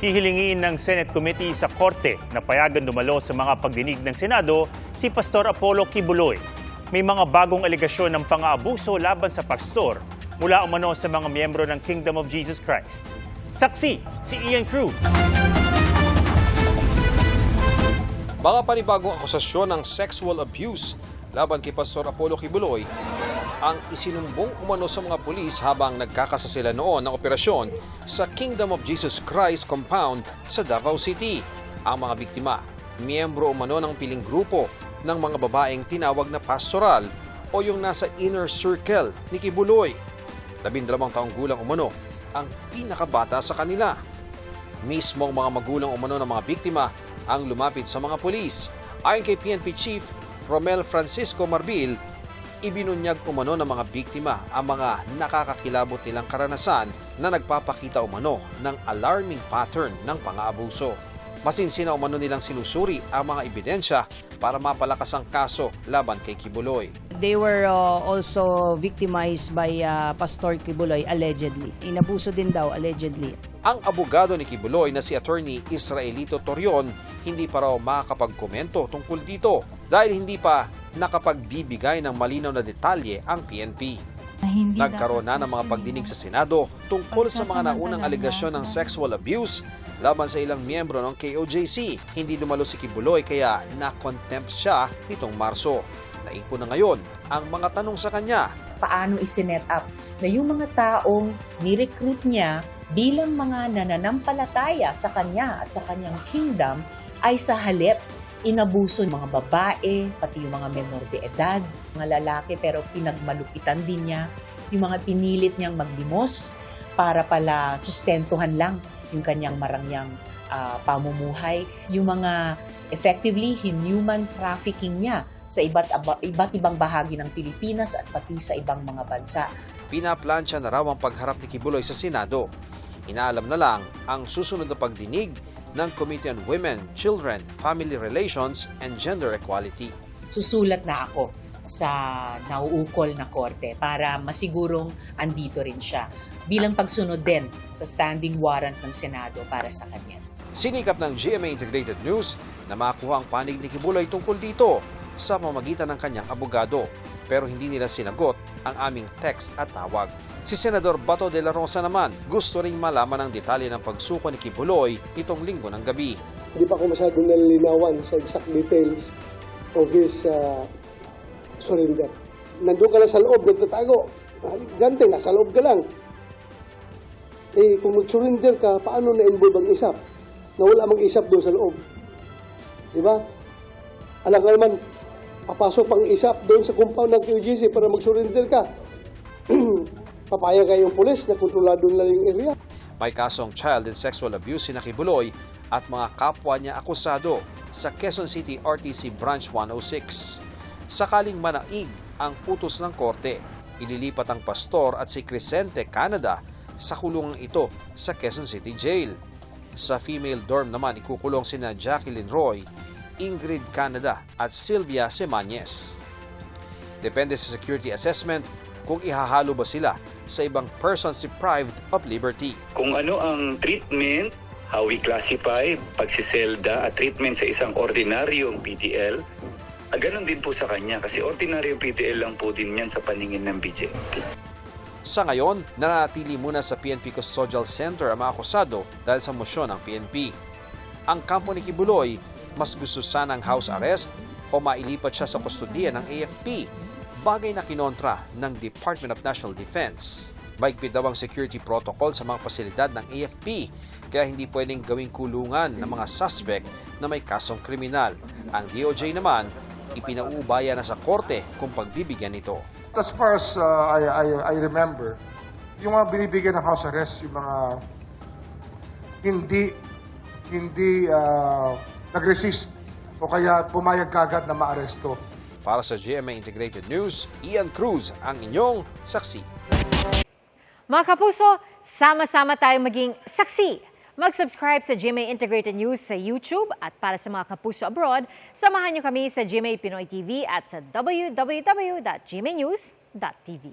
Hihilingin ng Senate Committee sa Korte na payagan dumalo sa mga pagdinig ng Senado si Pastor Apollo Kibuloy. May mga bagong alegasyon ng pang-aabuso laban sa pastor mula umano sa mga miyembro ng Kingdom of Jesus Christ. Saksi si Ian Cruz. Mga panibagong akusasyon ng sexual abuse laban kay Pastor Apollo Kibuloy ang isinumbong umano sa mga pulis habang nagkakasasila noon ng operasyon sa Kingdom of Jesus Christ compound sa Davao City. Ang mga biktima, miyembro umano ng piling grupo ng mga babaeng tinawag na pastoral o yung nasa inner circle ni Kibuloy. 12 taong gulang umano ang pinakabata sa kanila. Mismong mga magulang umano ng mga biktima ang lumapit sa mga pulis. Ayon kay PNP Chief Romel Francisco Marbil, ibinunyag umano ng mga biktima ang mga nakakakilabot nilang karanasan na nagpapakita umano ng alarming pattern ng pang-aabuso. Masinsina umano nilang sinusuri ang mga ebidensya para mapalakas ang kaso laban kay Kibuloy. They were also victimized by Pastor Kibuloy allegedly. Inabuso din daw allegedly. Ang abogado ni Kibuloy na si Attorney Israelito Torion hindi pa raw makakapagkomento tungkol dito dahil hindi pa nakapagbibigay ng malinaw na detalye ang PNP. Nagkaroon na ng mga pagdinig sa Senado tungkol sa mga naunang alegasyon ng sexual abuse laban sa ilang miyembro ng KOJC. Hindi dumalo si Kibuloy kaya na-contempt siya nitong Marso. Naipon na ngayon ang mga tanong sa kanya. Paano isinet up na yung mga taong ni-recruit niya bilang mga nananampalataya sa kanya at sa kanyang kingdom ay sa halip inabuso ng mga babae, pati yung mga menor de edad, mga lalaki pero pinagmalupitan din niya, yung mga pinilit niyang maglimos para pala sustentuhan lang yung kanyang marangyang pamumuhay, yung mga effectively human trafficking niya sa iba't ibang bahagi ng Pilipinas at pati sa ibang mga bansa. Pinaplansya na raw ang pagharap ni Kibuloy sa Senado. Inaalam na lang ang susunod na pagdinig ng Committee on Women, Children, Family Relations, and Gender Equality. Susulat na ako sa nauukol na korte para masigurong andito rin siya bilang pagsunod din sa standing warrant ng Senado para sa kanya. Sinikap ng GMA Integrated News na makuha ang panig ni Kibuloy tungkol dito sa pamamagitan ng kanyang abogado pero hindi nila sinagot ang aming text at tawag. Si Senador Bato de la Rosa naman gusto ring malaman ang detalye ng pagsuko ni Kibuloy nitong linggo ng gabi. Hindi pa ako masyadong nalilinawan sa exact details of his surrender. Nandun ka lang sa loob, nagtatago. Gante, nasa loob ka lang. Eh, kung mag-surrender ka, paano na-involve ang isap? Na wala mang isap doon sa loob. Diba? Alam ka naman, papasok pang isap doon sa compound ng QGC para mag-surrender ka. Papaya kayong pulis na kontrolado nila yung area. May kasong child and sexual abuse si Kibuloy at mga kapwa niya akusado sa Quezon City RTC Branch 106. Sakaling manaig ang utos ng korte, ililipat ang pastor at si Crescente Canada sa kulungang ito sa Quezon City Jail. Sa female dorm naman ikukulong sina Jacqueline Roy, Ingrid Canada at Sylvia Semañez. Depende sa security assessment kung ihahalo ba sila sa ibang persons deprived of liberty. Kung ano ang treatment, how we classify pagsiselda at treatment sa isang ordinaryong PTL, ganun din po sa kanya kasi ordinaryong PTL lang po din yan sa paningin ng BJP. Sa ngayon, nanatili muna sa PNP Custodial Center ang mga akusado dahil sa mosyon ng PNP. Ang kampo ni Kibuloy, mas gusto sanang house arrest o mailipat siya sa kustodiya ng AFP, bagay na kinontra ng Department of National Defense. Mahigpit daw ang security protocol sa mga pasilidad ng AFP, kaya hindi pwedeng gawing kulungan ng mga suspect na may kasong kriminal. Ang DOJ naman, ipinauubaya na sa korte kung pagbibigyan nito. As far as I remember, yung mga binibigyan ng house arrest, yung mga hindi nag-resist o kaya pumayag kagad na maaresto. Para sa GMA Integrated News, Ian Cruz ang inyong saksi. Mga kapuso, sama-sama tayong maging saksi. Mag-subscribe sa GMA Integrated News sa YouTube at para sa mga kapuso abroad, samahan niyo kami sa GMA Pinoy TV at sa www.gmanews.tv.